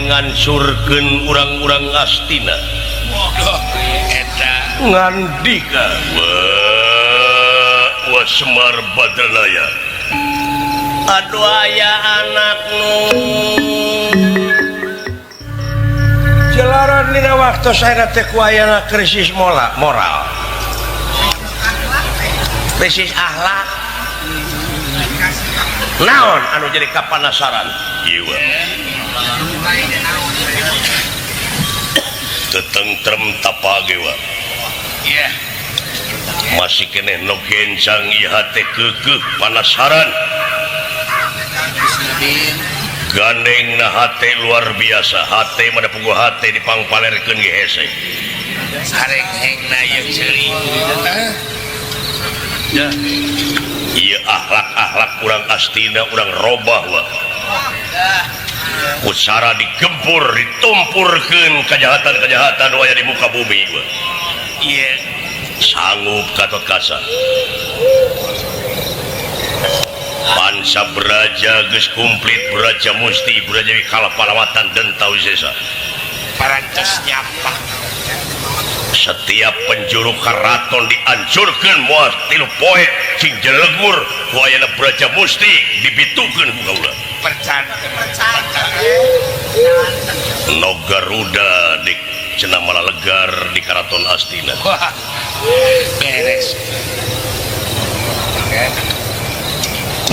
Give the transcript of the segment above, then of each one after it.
ngancurkeun urang-urang Astina. Ngandika wa Semar Badranaya. Aduh aya anak nu jelaran dina waktu saya teh ku ayana krisis moral. Krisis akhlak. Naon anu jadi kapanasaran? Ieu tetentrem tapage wa. Iya. Masih keneh nu gencang ieu hate keukeuh panasaran. Gandeng na hate luar biasa. Hate mana puguh hate dipangpalerkeun ge hese. Sareng hengna ieu ceuri. Ya. Ieu akhlak-akhlak urang Astina urang robah wa. Ucara digempur, ditumpurkeun kejahatan-kejahatan nu aya di muka bumi wa. Ieu sanggup Gatot Kaca. Pansa Braja geus kumplit Braja Musti Braja Kalapalawatan dan Tawisesa. Parantos nyampah. Setiap penjuru karaton dihancurkeun moal 3 poe cing jelegur ku ayeuna Braja Musti dibitukeun ku kaula. No Garuda di cenah malalegar di karaton Astina. Beres.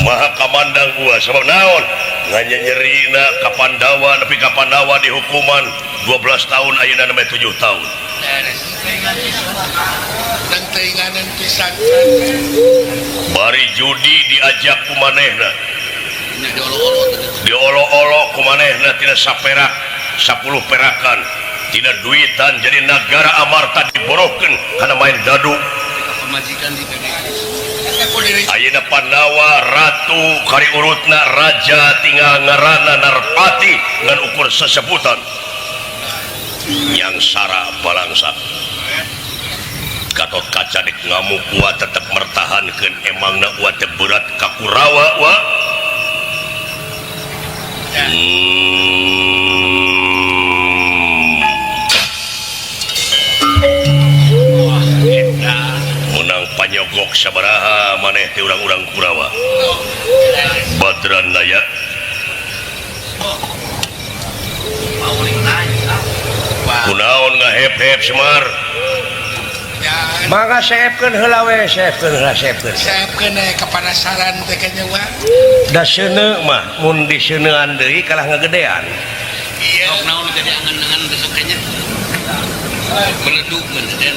Maha kamandang gua sabab naon nganyerina ka Pandawa nepi ka Pandawa dihukuman 12 tahun ayeuna nembe 7 tahun. Dan teinganan pisan bari judi diajak ku manehna diolo-olo ku manehna tina saperak 10 perakan tina duitan jadi negara amarta diborohkeun kana main dadu pamajikan di ayeuna Pandawa ratu kari urutna raja tinggal ngaranna Narpati ngan ukur sesebutan yang sara balangsa. Gatot Kaca dek ngamuk wa tetep mertahankeun emangna wa teu berat ka Kurawa wa. Menang panyogok sabaraha maneh ti urang-urang Kurawa. Badranaya. Kunaon ngahep-hep Semar? Mangga saepkeun heula we, saepkeun heula, saepkeun. Saepkeun kapanasaran teh kanya wa. Da seuneu mah mun diseunean deui kalah ngagedean. Iya. Sok naon jadi angan-angan besok kanya. Meleduk meureun.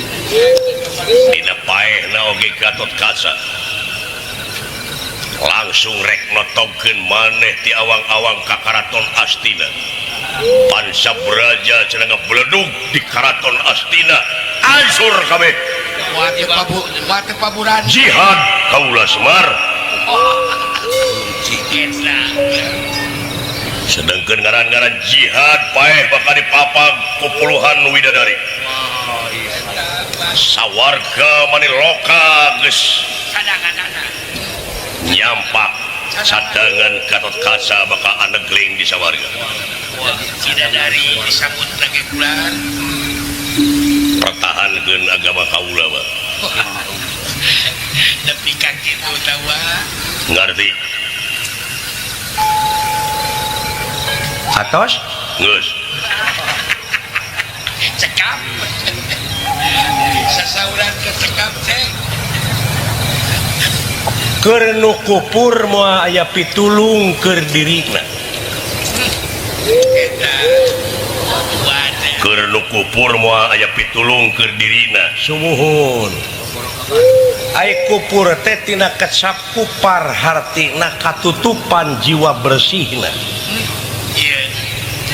Dina paehna oge Gatot Kaca. Langsung rek notogkeun maneh ti awang-awang ka karaton Astina. Pansa Braja cenah ngabeledug di karaton Astina hancur kabeh. Wate paburan jihad kaula Semar. Sedengkeun ngaran-ngaran jihad paeh bakal dipapag ku puluhan widadari. Sawarga maniloka geus nyampak cadangan Gatot Kaca bakal anegling di sawarga. Widadari disambut lagi bulan. Pertahankeun agama kaula mah. Nepi ka kitu tawa. Ngarti. Atos? Geus. Cekap. Sasauran ke cekap teh. Keur nu kupur moal aya pitulung keur dirina. Keur nu kupur moal aya pitulung keur dirina. Sumuhun. Ai kupur teh tina kecapupar hartina katutupan jiwa bersihna.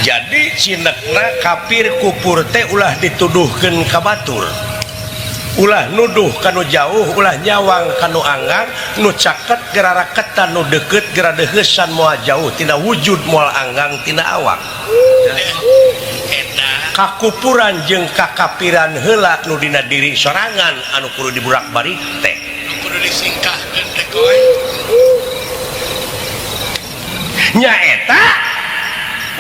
Jadi cinekna kafir kupur teh ulah dituduhkeun ka batur. Ulah nuduh kanu jauh, ulah nyawang kanu anggar, nu caket gerara ketan, nu deket gerara deheusan moal jauh, tina wujud moal anggang tina awak. Kakupuran jeung kakapiran heula nu dina diri sorangan anu kudu diburak-balik teh. Nu kudu disingkahkeun teh koy. Nya eta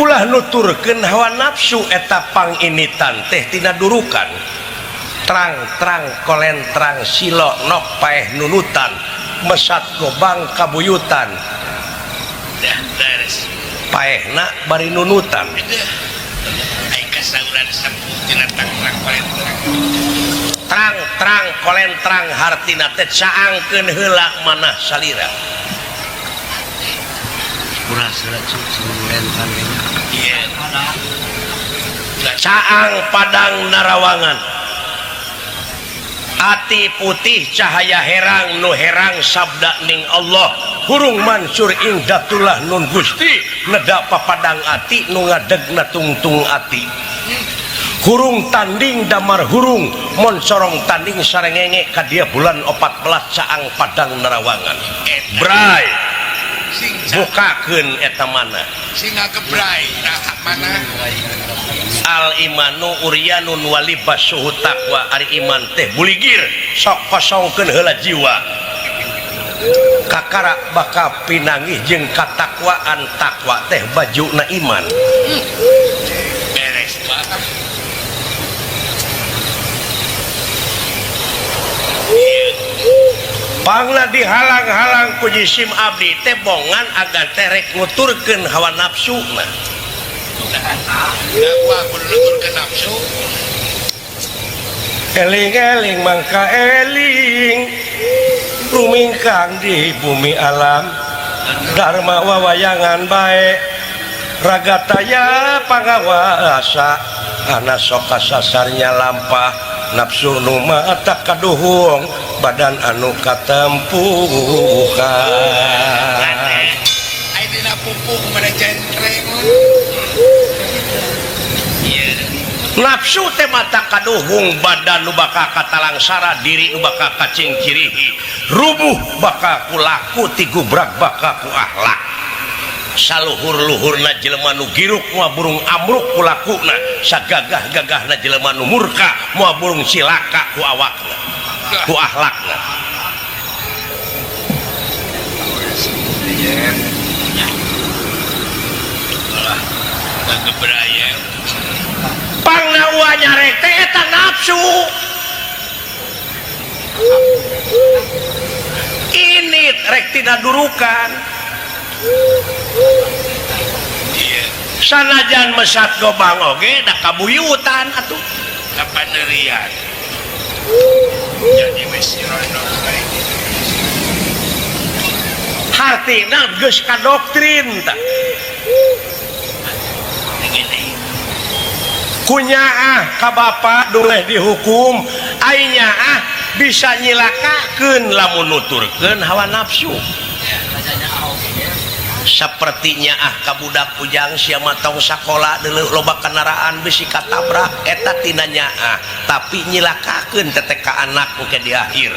ulah nuturkeun hawa nafsu eta panginitan teh tina durukan terang-terang kolentrang silo nok paeh nunutan mesat gobang kabuyutan paehna bari nunutan terang-terang kolentrang hartina teh caangkeun heula manah salira caang padang narawangan ati putih cahaya herang nu herang sabda ning Allah hurung mansur ingdatullah nun Gusti neda papadang ati nu ngadegna tungtung ati hurung tanding damar hurung mon sorong tanding sarengenge ka dia bulan 14 caang padang narawangan bray bukakeun eta mana singa gebrai mana al imanu uryanun walibas suhu taqwa ari iman teh buligir sok kosongkeun heula jiwa kakara baka pinangih jeung katakwaan takwa teh bajuna iman beres banget pangna dihalang-halang ku jisim abdi teh bongan agar terek nguturkeun hawa nafsuna dakwa kudu nuturkeun nafsu eling-eling mangka eling rumingkang di bumi alam dharma wawayangan bae ragataya pangawasa ana sok kasasarnya lampah nafsu nu mata kaduhung badan anu katempuhan ai dina pupuk mana centreng nafsu teh mata kaduhung badan nu bakal katalangsara diri nu bakal kacingkirihi rubuh bakal kulaku tigubrak bakal ku akhlak saluhur-luhurna jelema nu giruk moal burung amruk ku lakuna sagagah-gagahna jelema nu murka moal burung silaka ku awakna ku akhlakna pangna ulah nyarek teh eta nafsu ini rek tina durukan sanajan mesat gobang oge da kabuyutan atuh kapanerian jadi mesirono hartina geus kadoktrin tah kunyaah ka bapa doleh dihukum ai nyaah bisa nyilakakeun lamun nuturkeun hawa nafsu sepertinya ka budak pujang sia matong sakola deuleuh loba kendaraan bisi katabrak eta tina nyaah tapi nyilakakeun teteh ka anak ke di akhir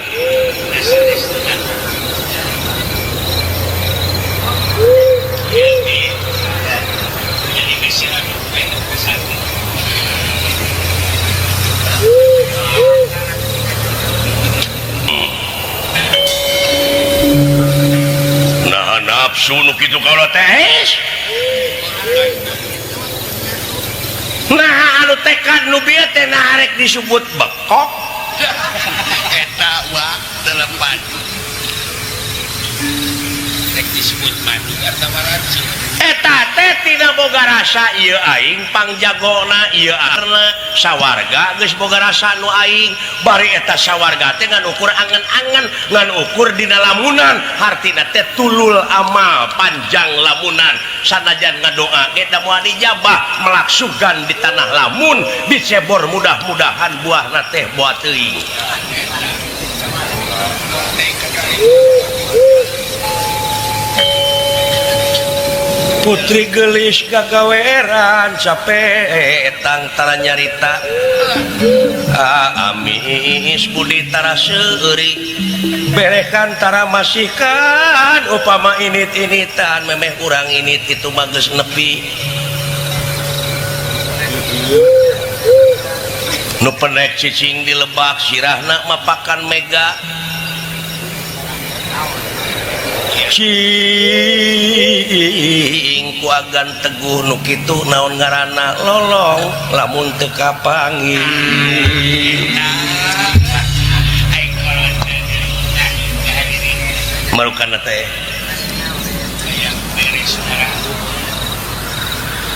nafsu nu kitu kaula teh nah anu tekad nu bieu teh narek disebut bekok eta wa delapan rek disebut madu atawa racun eta teh tina boga rasa ieu aing pangjagona ieu arna sawarga geus boga rasa nu aing bari eta sawarga teh ngan ukur angen-angen ngan ukur dina lamunan hartina teh tulul amal panjang lamunan sanajan ngadoa ge da moal dijabah melaksugan di tanah lamun dicebor mudah-mudahan buahna teh buah teuing putri gelis gagaweran capek tara nyarita amis budi tara seuri berekan tara masihkan upama init-initan memeh urang init itu bagus nepi nu penek cicing di lebak sirahna mapakan mega cing ku agan teguh nu kitu naon ngaranna lolong lamun teu kapangi marukana teh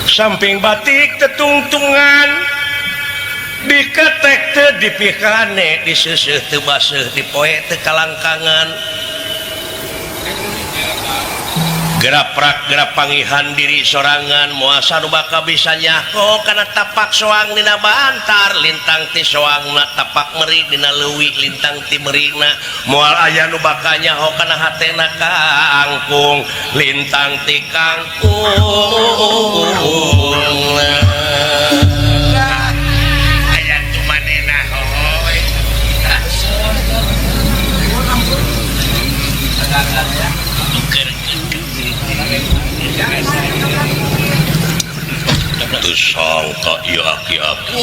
samping batik tetungtungan diketek teu dipikane diseuseuh teu baseuh dipoe teu kalangkangan geraprak gerap pangihan diri sorangan muasa nu bakal bisa nyako kana tapak soang dina bantar lintang ti soangna tapak meri dina leuwih lintang ti merina moal aya nu bakal nyaho kana hatena kangkung lintang ti kangkung aya tu manehna hoy teu sangka ieu aki-aki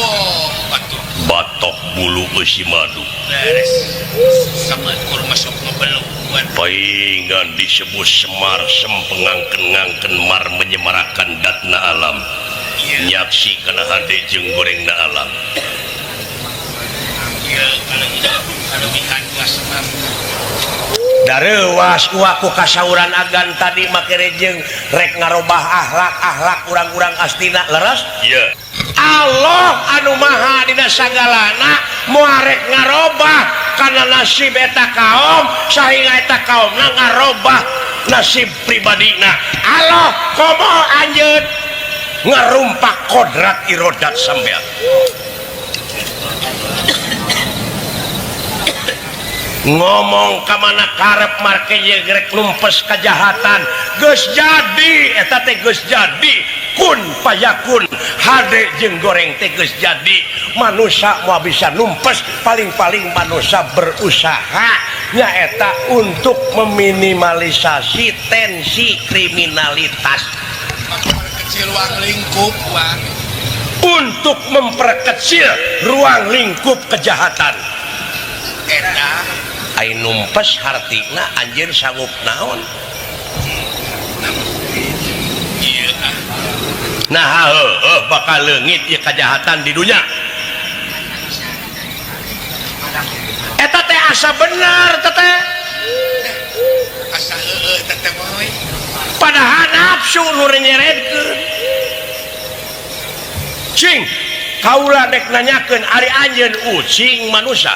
batok bulu besi madu beres sama kur masuk ngebelungan paingan disebut semar sempengangken-ngangken mar menyemarakan datna alam nyaksi kana hade jeung gorengna alam ya kalau bihan gua semar darewas waku kasauran agan tadi make rejeng rek ngarobah akhlak urang-urang astina leres iya Allah anu maha dina sagalana moal rek ngarobah kana nasib eta kaum sahinga eta kaumna ngarobah nasib pribadina Allah komo anjeun ngarumpak kodrat irodat sampean ngomong kamana karep marke yegrek numpes kejahatan geus jadi eta teh geus jadi kun payakun hade jeung goreng teh geus jadi manusia mau bisa numpes paling-paling manusia berusaha nyaeta untuk meminimalisasi tensi kriminalitas kecil ruang lingkup Bang untuk memperkecil ruang lingkup kejahatan eta ai numpes hartina anjeun sanggup naon iya nah bakal leungit ieu kejahatan di dunia eta teh asa bener teh asa teteh moy padahal nafsu nu nyeredkeun cing kaula dek nanyakeun ari anjeun ucing manusia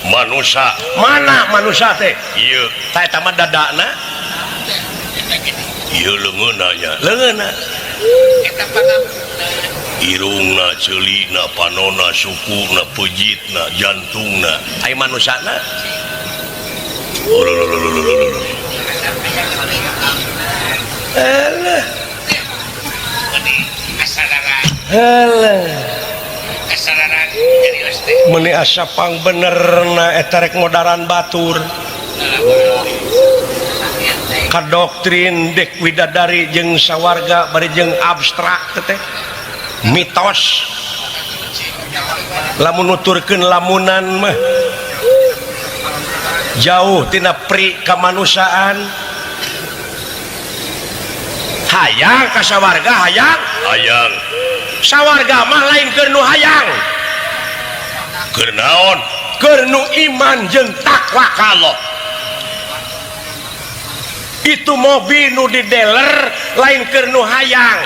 mana manusia teh ieu tah eta mah dadana ieu leungeunna nya leungeunna eta pangampuna irungna ceulina panonna sukuna pejitna jantungna ai manusana alah kasararan jadi leste meuni asa pang benerna eta rek modaran batur kadoktrin dek widadari jeung sawarga bari jeung abstrak teh mitos lamun nuturkeun lamunan mah jauh tina pri kamanusiaan hayang ka sawarga hayang sawarga mah lain keur nu hayang keur naon keur nu iman jeung takwa ka Allah itu mobil nu di dealer lain keur nu hayang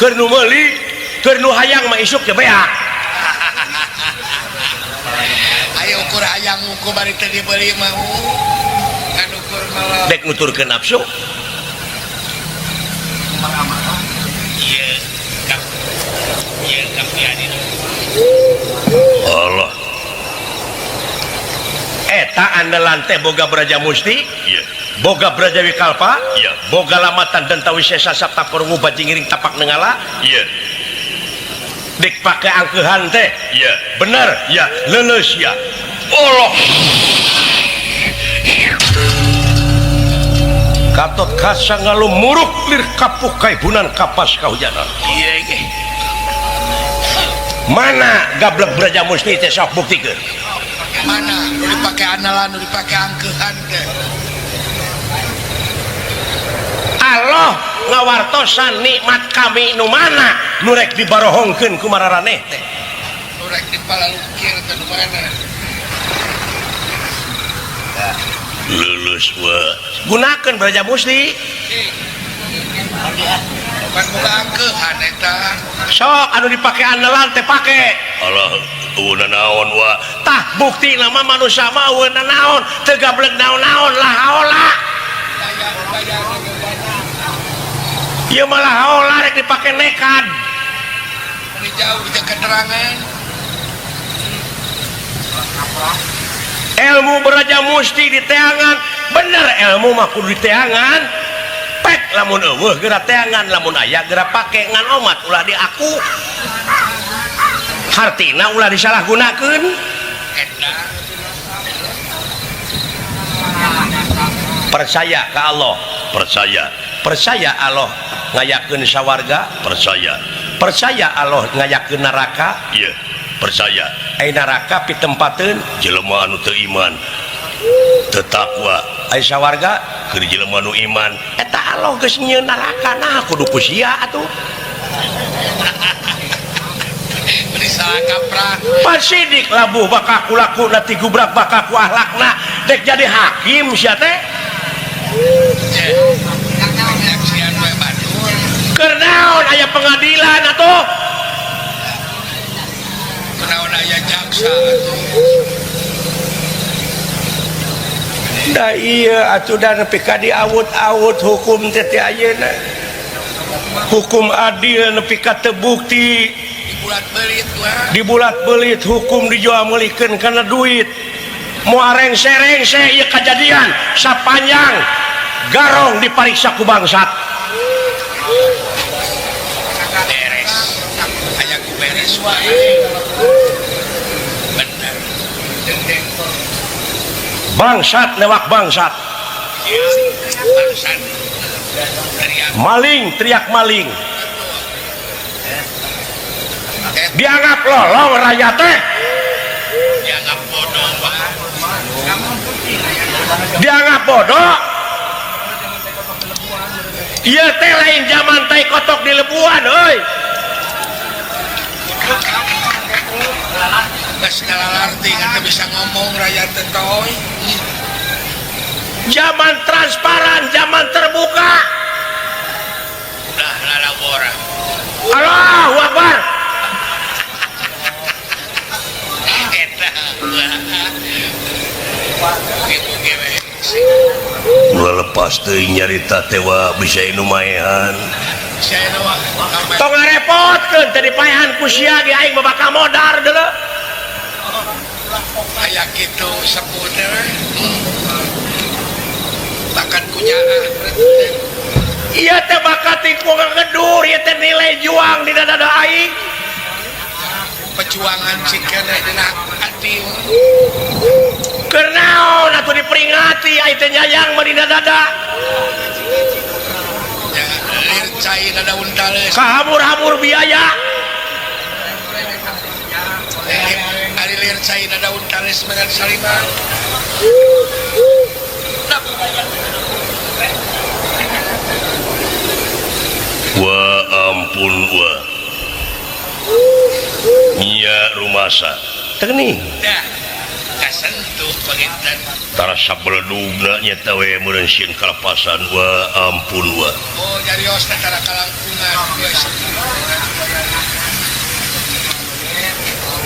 keur nu meuli keur nu hayang mah isuk teh beak ayo ukur hayang ukur bari teh dibeli mah kan ukur malah dek nuturkeun nafsu iya kampiani Allah eta andalan teh boga Braja Musti iya boga Braja Wikalpa iya boga lamatan dan tawisesa sapta korungu bajingiring tapak nengala iya dek pake angkeuhan teh iya bener ya leuleus ya Allah katot kasa ngalumuruk lir kapuh kaibunan kapas kahujanan iya ge mana gablek Braja Musti teh sok buktikeun mana nu dipake andalan nu dipake angkeuhan teh Allah ngawartosan nikmat kami nu mana nu rek dibarohongkeun ku mararaneh teh Urek di palalukir ke mana? lulus wa gunakeun Braja Musti Bukan boga angkeuhan eta. sok anu dipake andalan teh pake Allah eueuna naon wa tah bukti nama manusia mah eueuna naon teu gablek naon-naon lah haola ieu malah haola rek dipake nekad Ini jauh bisa keterangan. ilmu Braja Musti di teangan bener ilmu mah kudu di teangan pek lamun eueuh geura teangan lamun aya geura pake ngan omat ulah diaku hartina ulah disalahgunakeun Eta percaya ke Allah percaya Allah ngayakeun sawarga percaya Allah ngayakeun neraka iya percaya neraka pitempateun jelema anu teu iman teu takwa sawarga keur jelema nu iman eta Allah geus nyieun neraka nah kudu ku sia atuh beri salah kaprah. pasidik labuh bakaku lakuna ti gubrak bakaku ahlakna dek jadi hakim sia teh Reaksian we batur. keur naon aya pengadilan atuh Kunaon aya jaksa atuh. da iya atuh da nepi ka diawut-awut hukum teh teh ayeuna hukum adil nepi ka teu bukti Bulat belit wah. dibulat-belit hukum dijual meulikeun kana duit moal rengse-rengse ieu kejadian sapanjang garong dipariksa ku bangsat Beres. Aya ku beres wae. Bener. bangsat lewat bangsat Bangsan. maling teriak maling dianggap lolong raya teh Dianggap bodoh wah. dianggap bodoh iya teh lain zaman tai kotok di lebuan euy Geus ngalalarti kan bisa ngomong rakyat teh toy. zaman transparan zaman terbuka Udah lalabora. Allahu Akbar Eta Buge-buge we. ulah lepas teuing nyarita tewa bisa lumayan Saya doang. tong ngarepotkeun teh dipaehan ku sia ge aing babakal modar deuleu Aya kitu sepuder. Bahkan kunyaan. iya teh bakat ku ngedur ieu teh nilai juang di dada aing Perjuangan cikana dina hati. keur naon atuh diperingati ai teh nyayang mah di dada Jangan lir cai na daun tales. kahamur-hamur biaya Ari lir cai na daun tales dengan saliman. wa ampun wa nya rumasa teuning Dah kasentuh paginten. tara sabledugna nyata we meureun sieun kalapasan wa ampun wa Oh jarios teh tara kalangkungan geus.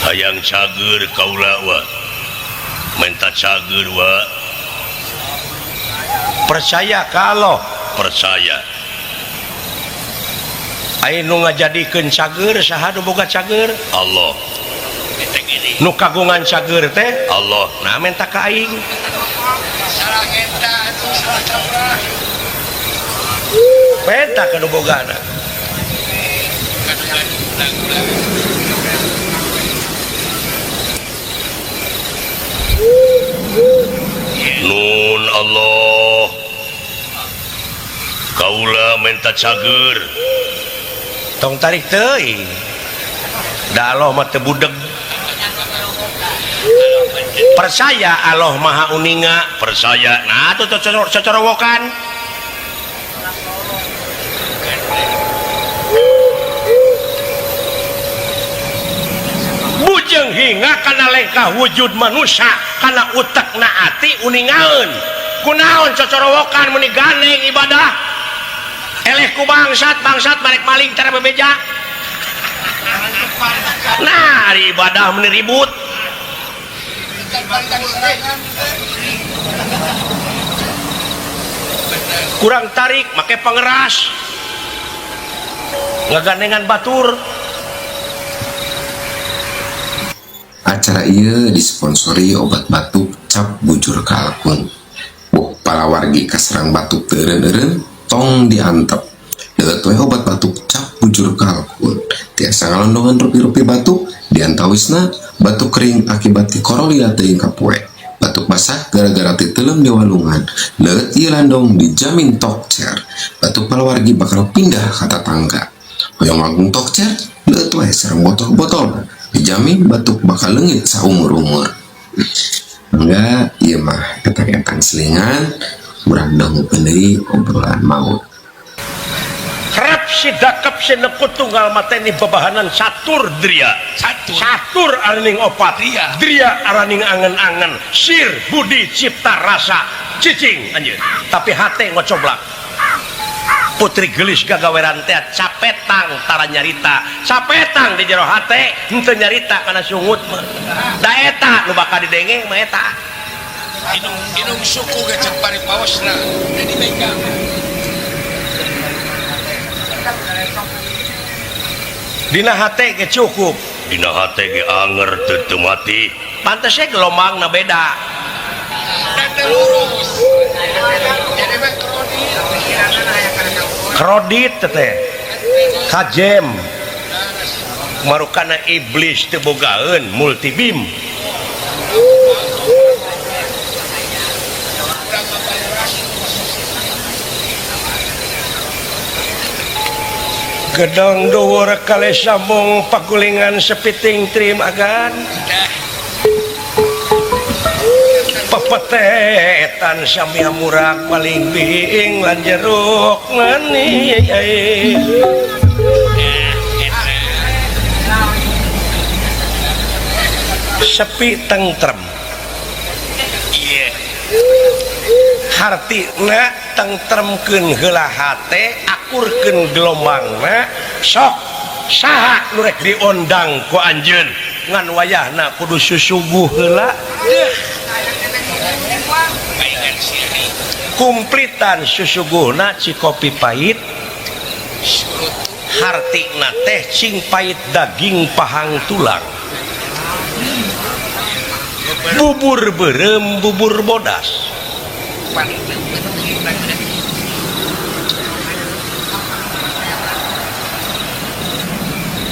hayang cager kaula wa menta cager wa percaya ka Allah percaya aya nu ngajadikeun cager saha nu boga cager Allah Eta gini. nu kagungan cager teh Allah nah menta ka aing Salah eta atuh salah kaprah. menta ka nu bogana Kadugan gula-gula. nun Allah kaula menta cager tong tarik teuing da Allah mah teu budeg percaya Allah maha uninga percaya nah itu cocorowokan bujeng hingga karena lengkah wujud manusia karena utek naati uningaun kunaon cocorowokan meni gandeng ibadah elehku bangsat marek maling cara bebeja nah di ibadah meni ribut kurang tarik make pengeras ngagandengan batur. Acara ieu disponsori obat batuk cap bujur kalkun. Para wargi kaserang batuk teureun-eureun tong diantep. Deuet we obat batuk cap bujur kalkun. Tiasa ngalondongan rupi-rupi batuk diantawisna batuk kering akibat ti korolia teuing kapoe. Batuk basah gara-gara ti teuleum di walungan. Leuet ieu landong dijamin tokcer. Batuk palawargi bakal pindah ka tetangga. Hoyong langkung tokcer leuet we sareng botol-botol. Dijamin batuk bakal leungit saumur-umur. Enggak, iya mah ketang-ketang selingan urang dangukeun deui obrolan maut. Krep si dakep si nekut tunggal mateni babahanan catur dria catur araning opat dria araning angen-angen sir budi cipta rasa cicing anjeun tapi hate ngocoblak putri gelis gagaweran teh capetang tara nyarita capetang di jero hate henteu nyarita kana sungut mah da eta nu bakal didengeng mah eta Inung suku ge ceuk paripaosna jadi megang dina hate ge cukup dina hate ge anger teu mati pantes ge gelombangna beda dan lurus jadi mah kredit teh kajem marukana iblis teu bogaeun multibim gedong dhuwur kali sambung pagulingan sepiting trim agan pepetetan sami hamurak paling biing lan jeruk ngani sepi tentrem hartina tentremkeun heula hate akurkeun gelombangna sok saha nu rek diondang ku anjeun ngan wayahna kudu susuguh heula kumplitan susuguhna cikopi pahit hartina teh cing pahit daging pahang tulang bubur beureum bubur bodas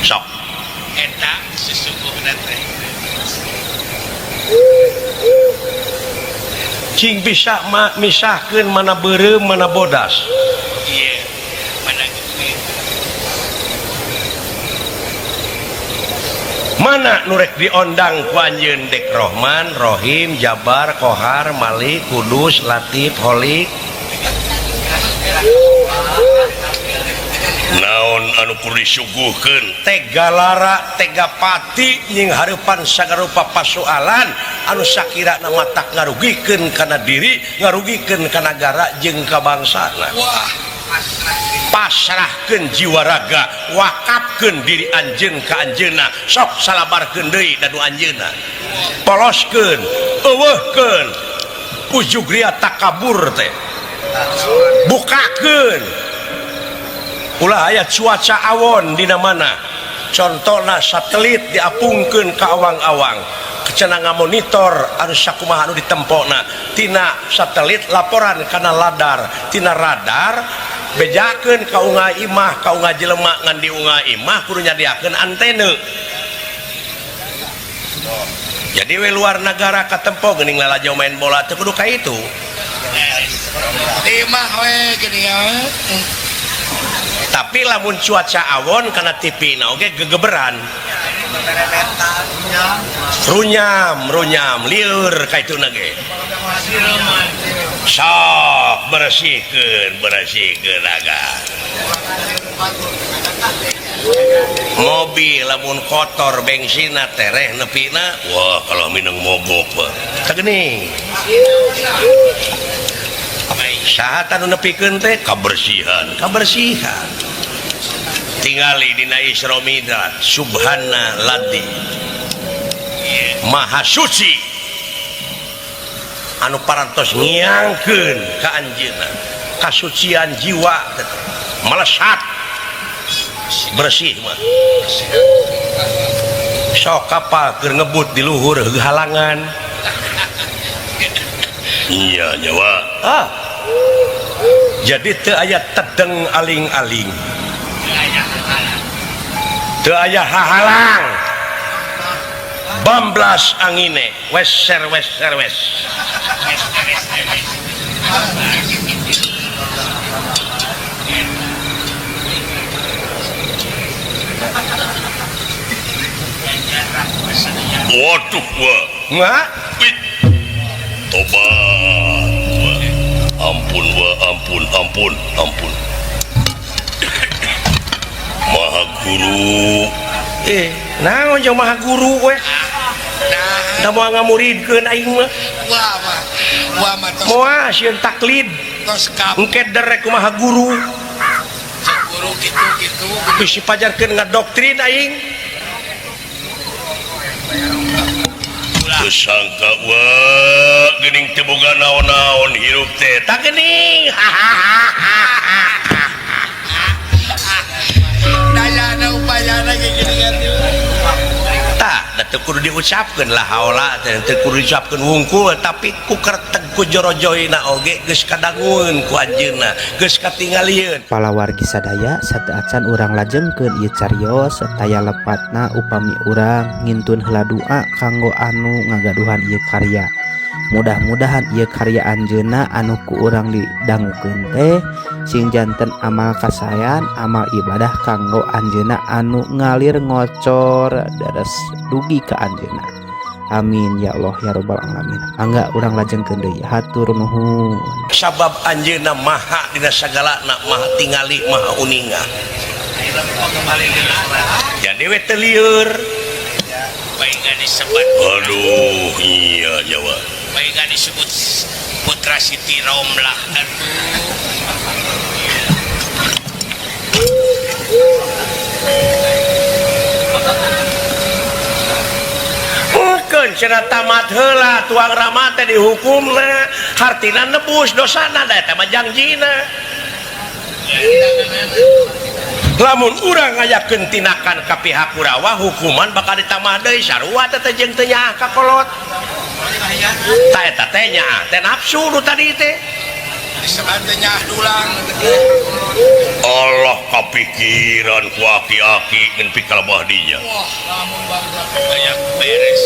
sok eta sesungguhna teh cing bisa misahkeun mana beureum mana bodas ieu mana geuning mana nu rek diondang ku anjeun dek Rohman, Rohim, Jabar, Kohar, Malik, Kudus, Latif, Holik naon anu kudu disuguhkeun tega lara tega pati nying hareupan sagarupa pasoalan anu sakirana matak ngarugikeun kana diri ngarugikeun ka nagara jeung ka bangsana wah pasrahkeun jiwa raga wakafkeun diri anjeun ka anjeunna sok salabarkeun deui danu anjeunna poloskeun eueuhkeun ujug ria takabur teh bukakeun ulah aya cuaca awon dina mana contohna satelit diapungkeun ka awang-awang cenah ngamonitor anu sakumaha anu ditempona tina satelit laporan kana radar tina radar bejakeun ka unggah imah ka unggah jelema ngan di unggah imah kudu nyadiakeun antena jadi we luar negara katempo geuning lalajau main bola teu kudu ka itu imah we gini ya tapi lamun cuaca awon karena TV na oke gegeberan runyam liur kaituna ge sok bersihkeun aga mobil lamun kotor bensinna tereh nepina wah kalau minang mogok Pak tegeuning saha anu nepikeun teh kebersihan kabersihan tingali dina Isra Mi'raj subhana ladzi maha suci anu parantos ngiangkeun ka anjeunna kasucian jiwa melesat bersih mah sok apa keur ngebut di luhur halangan iya nyawa jadi teu aya tedeng aling-aling teu aya hahalang bamblas angine wes ser wes waduh wah nggak wit tobat wah ampun wah ampun maha guru naon jeung maha guru we da moal ngamuridkeun aing mah wah mah tos moal sieun taklid engke derek kumaha guru guru gitu geus dipajarkeun ngadoktrin aing kesangka wah geuning teu boga naon-naon hirup teh tak geuning dayana upayana geuningan tah da teu kudu diucapkeun lah haula teh teu kudu diucapkeun wungkul tapi ku kerteg ku jorojoina oge geus kadangueun ku anjeunna geus katingalieun palawargi sadaya sateacan urang lajengkeun ieu cariyos taya lepatna upami urang ngintun heula doa kanggo anu ngagaduhan ieu karya mudah-mudahan ieu karya anjeunna anu ku urang didangukeun teh sing janten amal kasayan amal ibadah kanggo anjeunna anu ngalir ngocor dados dugi ka anjeunna. Amin ya Allah ya rabbal alamin. Angga urang lajengkeun deui hatur nuhun. sabab anjeunna maha dina sagalana maha tingali maha uninga jadi we teu lieur baik gak disebut aduh iya nyawa baik gak disebut putra Siti Romlah mungkin cenah tamat heula tuang rama teh dihukumna hartina nebus dosana da eta mah jangjina lamun urang ngayakeun tinakan ka pihak Kurawa hukuman bakal ditamah deui sarua teh jeung teu nyaah ka kolot ta eta teh nyaah teh nafsu nu tadi teh disebutnya dulang Allah kepikiran ku aki-aki ngan pikalabah dinya wah lamun bangga banyak beres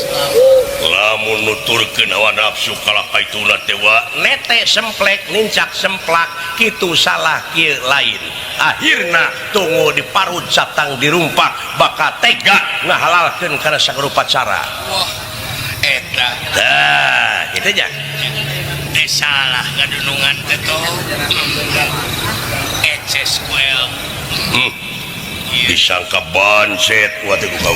lamun nuturkeun hawa nafsu kala kaituna teh wa nete semplek nincak semplak kitu salah kieu lain akhirna tunggu diparut satang dirumpak bakal tega ngahalalkeun kana sarupa cara wah eta tah kitu nya salah gadunungan teto eces kuel disangka bancet waktu ku kau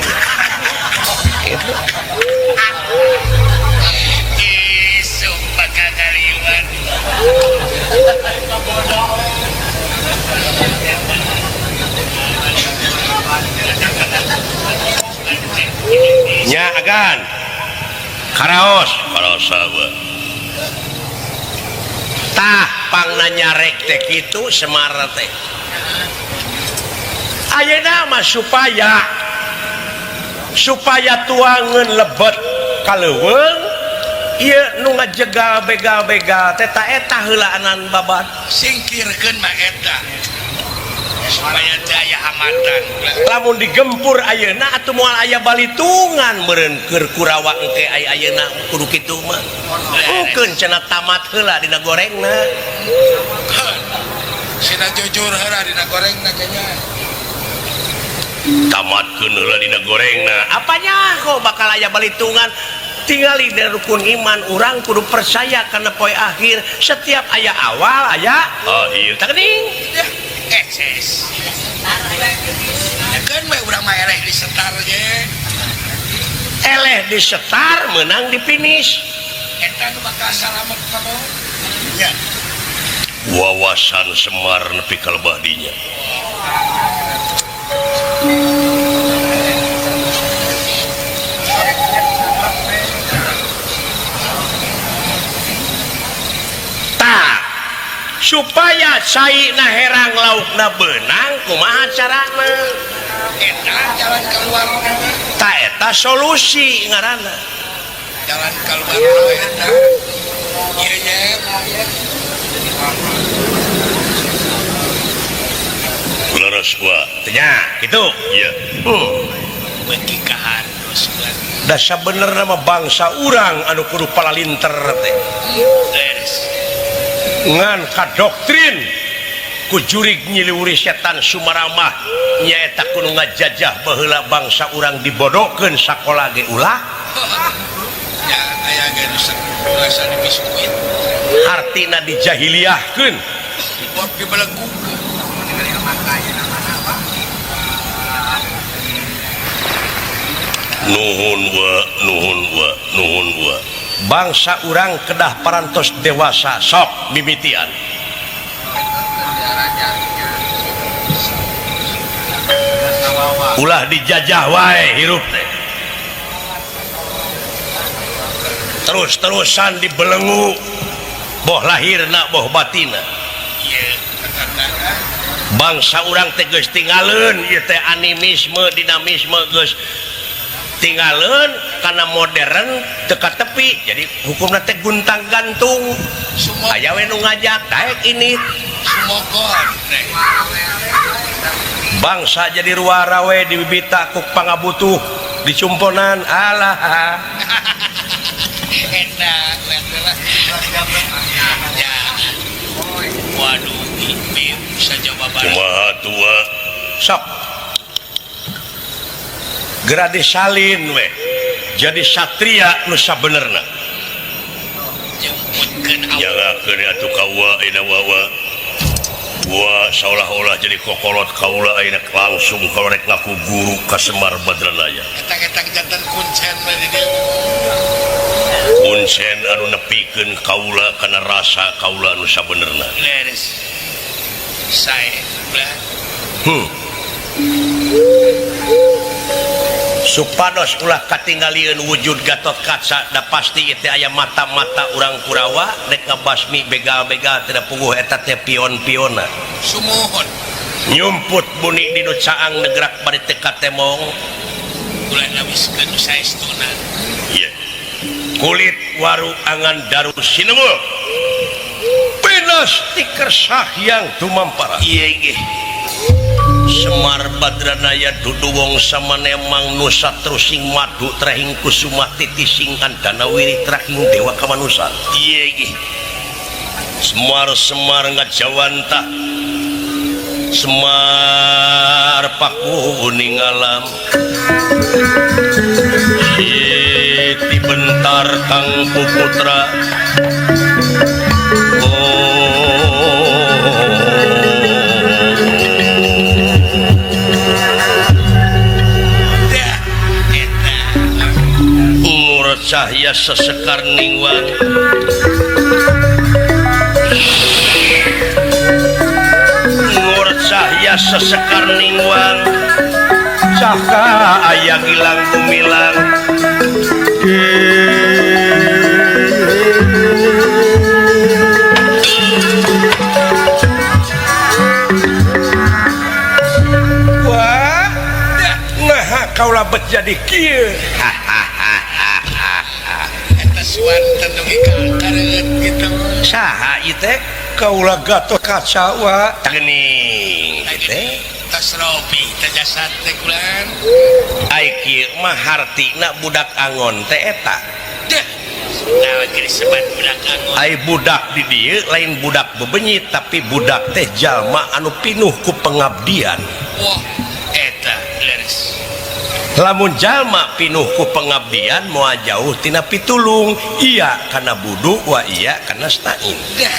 isu pakagariwan nya agan karaos sahabat tah pangna nyarek teh kitu Semar teh ayeuna mah supaya tuangeun lebet kaleuweung ieu nu ngajegal begal-begal teh ta eta heulaanan babat singkirkeun mah eta supaya daya hamatan lamun digempur ayeuna atuh moal aya balitungan meureun keur Kurawa engke aya ayeuna kudu kitu mah mungkin cenah tamat heula dina gorengna sina jujur heula dina gorengna kayaknya tamatkeun heula dina gorengna apanya kok bakal aya balitungan tingali dari rukun iman orang kudu percaya karena poe akhir setiap aya awal aya akhir tak geuning ya eces kan mah urang mah eleh di setar ge eleh di setar menang di finish eta nu bakal salamet kamu nya wawasan Semar nepi ka lebah dinya supaya cairna herang laukna benang kumaha carana eta jalan keluar tak eta solusi ngaranna jalan keluar eta ieu nya leres gua tanya gitu iya beki ka harus da sabenerna mah bangsa urang anu kudu palalinter teh leres ngan ka doktrin ku jurig nyiliwuri setan Sumaramah nyaeta kudu ngajajah baheula bangsa urang dibodohkeun sakola ge ulah ya aya ge nu rasa di biskuit artina dijahiliyahkeun buat dibelenggu nuhun wa bangsa urang kedah parantos dewasa sok mimitian ulah dijajah wae hirup teh terus-terusan dibelenggu boh lahirna boh batina bangsa urang teh geus tinggalin ieu teh animisme dinamisme geus tinggalin karena modern dekat tepi jadi hukumna teh guntang gantung aya we nu ngajak daek ini sumogor bangsa jadi ruara we dibibita ku pangabutuh dicumponan alah eta ya waduh ini bisa jawab kumaha tua sok geura disalin we jadi satria nu sabenerna jemputkeun nyalakeun atuh kawa ina wawa gua seolah-olah jadi kokolot kaula ayeuna langsung korek ngaku guru ka Semar Badranaya eta jantan kuncen mah di dieu kuncen anu nepikeun kaula kana rasa kaula anu sabenerna leres sae ulah supados ulah katinggalieun wujud Gatot Kaca da pasti ieu teh aya mata-mata urang Kurawa rek ngabasmi begal-begal teu puguh eta teh pion-pionna sumuhun nyumput buni di nu caang negrak bari teu katemong ulah nawiskeun nu saestuna iya kulit waru angan daru sineungul penas ti kersah yang tumampara ieu ge Semar Badranaya dudu wong samanemang nusa terusing madu trahing kusuma titising andana wiri trahing dewa kamanusa ieu ge Semar ngajawanta Semar pakuning alam Siti bentar kang puputra cahaya sesekar ningwang ngur cahaya sesekar ningwang caka aya gilang gumilang wah nah kaulah bet jadi kieu suanten nu kareut kitu saha ieu teh kaula Gatot Kaca wa geuning teh tasrobi tajasad teh kulan ai kieu mah hartina budak angon teh eta deh naon geus disebut budak angon ai budak di dieu lain budak bebenyit tapi budak teh jalma anu pinuh ku pengabdian wah eta leres lamun jalma pinuh ku pengabdian moal jauh tina pitulung iya kana budu wa iya kana stain dah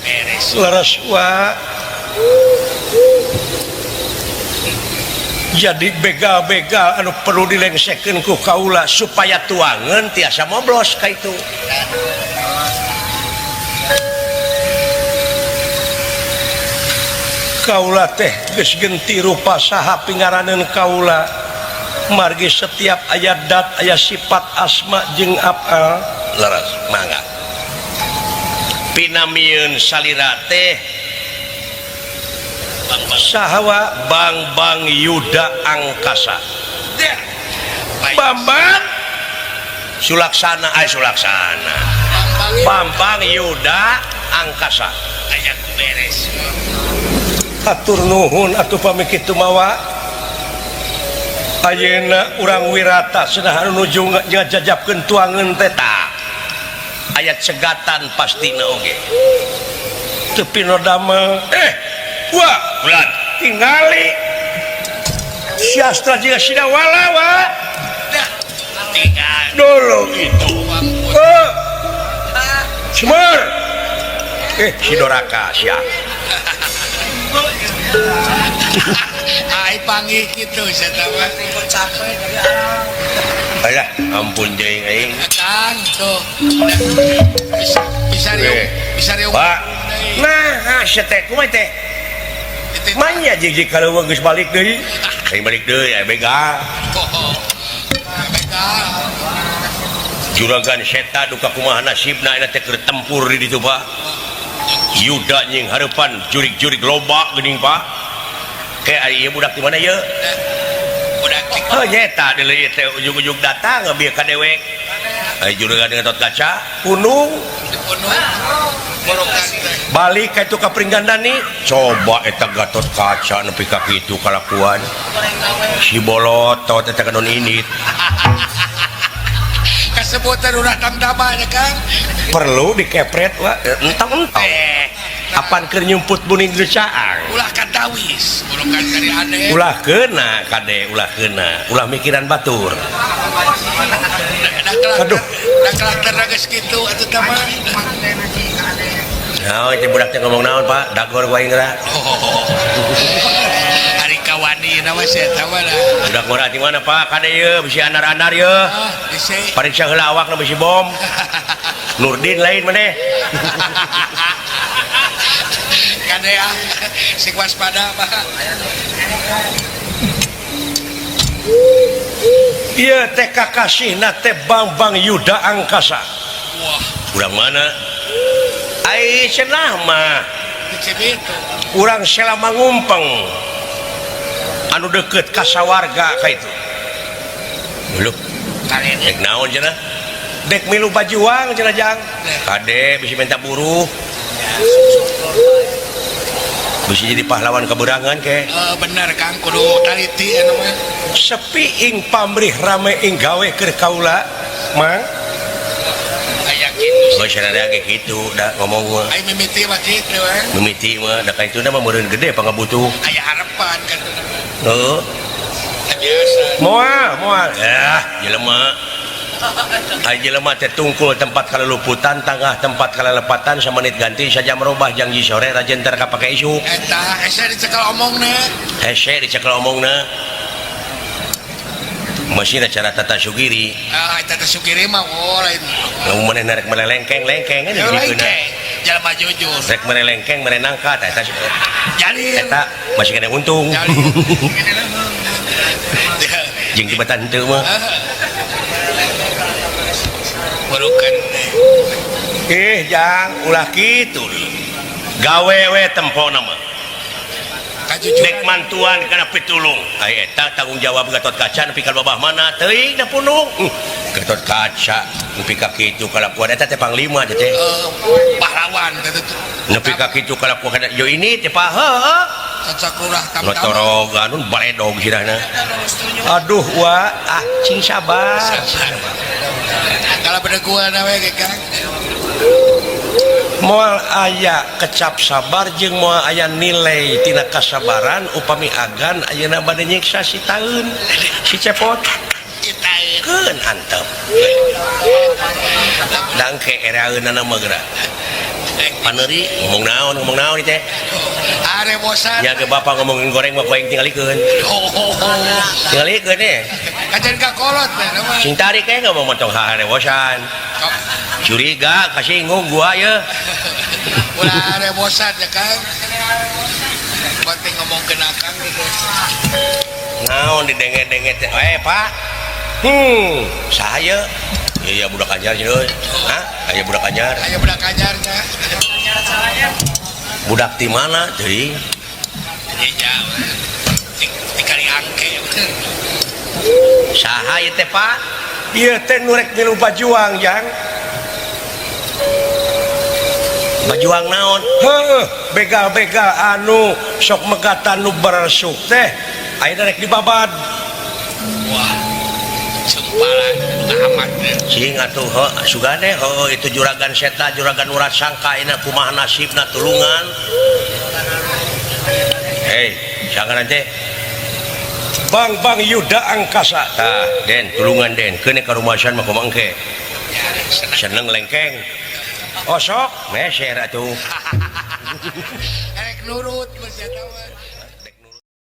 beres leres wa jadi begal-begal anu perlu dilengsekeun ku kaula supaya tuangan tiasa moblos ka itu. Kaula teh geus genti rupa saha pingaraneun kaula margi setiap aya dat aya sifat asma jeung afal leres mangga pinamieun salira teh sahawa Bang Yuda Angkasa Bambang Sulaksana Bambang Yuda Angkasa aya ku beres hatur nuhun atuh pami kitu mawa ayeuna urang wirata cenah nuju ngajajabkeun tuangeun teh tah aya cegatan pastina oge teu pinodamel wah ulah tingali siastra jeung sidawala wa tinggal dulu itu Semur si Doraka sia ai panggih kitu saya mah capek aya ampun jeung aing Kang tuh bisa riung Pak nah teh kumaha teh manya jeung kalau geus balik deui aing balik deui aya begal juragan seta duka kumaha nasibna eta teh keur tempur di ditu Pak Yuda nying hareupan jurig-jurig loba geuning Pak kayak ari ieu budak di mana ieu budak oh nyeta deuleu teh ujug-ujug datang ngebieu ka dewek aya juragan Gatot Kaca punung borokan balik ka itu ka Pringgandani coba eta Gatot Kaca nepi ka kitu kalakuan si bolotot eta ka non init kasebutan ulah damdama nya Kang perlu dikepret wa entong-entong apan keur nyumput buning decaang ulah kadawis borokan kari aneh ulah keuna kade ulah keuna ulah mikiran batur aduh da karakterna geus kitu atuh teh mah naon teh budak teh ngomong naon Pak dagor wae ngeura hari kawani nama saya tahu lah budak ngora di mana Pak kade ieu bisi anar-anar ieu dise pariksa heula awakna bisi bom Nurdin lain maneh kade ah sing waspada Pak ieu teh kakasihna teh Bambang Yuda Angkasa wah urang mana ai cenah mah dicebitu urang selama ngumpeng anu deket ka sawarga ka itu dulu kalian dek naon cenah dek milu bajuang cenah jang kade bisi minta buruh bisi jadi pahlawan keberangan ke bener Kang kudu taliti anu mah sepi ing pamrih rame ing gawe keur kaula mang aya kitu geus ada ge kitu da ngomong mah ai mimiti mah kitu mimiti mah da ka itu mah meureun gede pangabutuh aya harapan kan heuh biasa moal jelema ai jelema teh tungkul tempat kaluluputan tangah tempat kalelepatan samanit ganti saja merubah janji sore rajen ter kapake isu eta hese dicekel omongna hese dicekel omongna masih cara tata sugiri eta teh sukiri mah lain lamun maneh narek melelengkeng lengkeng ini dikeuna jalma jujur rek melelengkeng mere nangkat eta jalil eta masih kena untung jeung tibatan teu mah burukan jang ulah kitu gawe we tempona mah kajujuran dek mantuan kana pitulung ai eta tanggung jawab Gatot Kaca nepi ka babah mana teuing da punung Gatot Kaca nepi ka kitu kalakuan eta teh panglima teh pahlawan kata nepi ka kitu kalakuan yo ini teh heuh cocok lurah tamtama ngotorogan baledog sirahna aduh wa cing sabar kalau pada gua nawe ge Kang moal aya kecap sabar jeung moal aya nilai tina kasabaran upami agan ayeuna bade nyiksa si taeun si cepot keun antep dangke eraeunana mah geura paneri ngomong naon teh are bosan nya ge bapak ngomongin goreng mah poing tinggalikeun oh tinggalikeun kajen ka kolot teh nama sing tarik ngomong montong hare bosan curiga kasinggung gua ya ulah are bosan ya kan penting ngomong kenakang gitu naon didenge-denge teh pak saya iya budak anyar euy hah aya budak anyar aya budak anyarnya budak di mana teuing iya di kali angke saha ieu teh pak ieu teh nu rek milu bajuang yang bajuang naon heuh begal-begal anu sok megatan nu beresuk teh ayeuna rek dibabad wah sempalan amat cing atuh sugane itu juragan seta juragan urat sangka ina kumaha nasibna tulungan hei sangaran teh Bang Yuda Angkasa tah den tulungan den keune ka rumasan mah kumaha engke seneng lengkeng oh sok meser atuh rek nurut bersama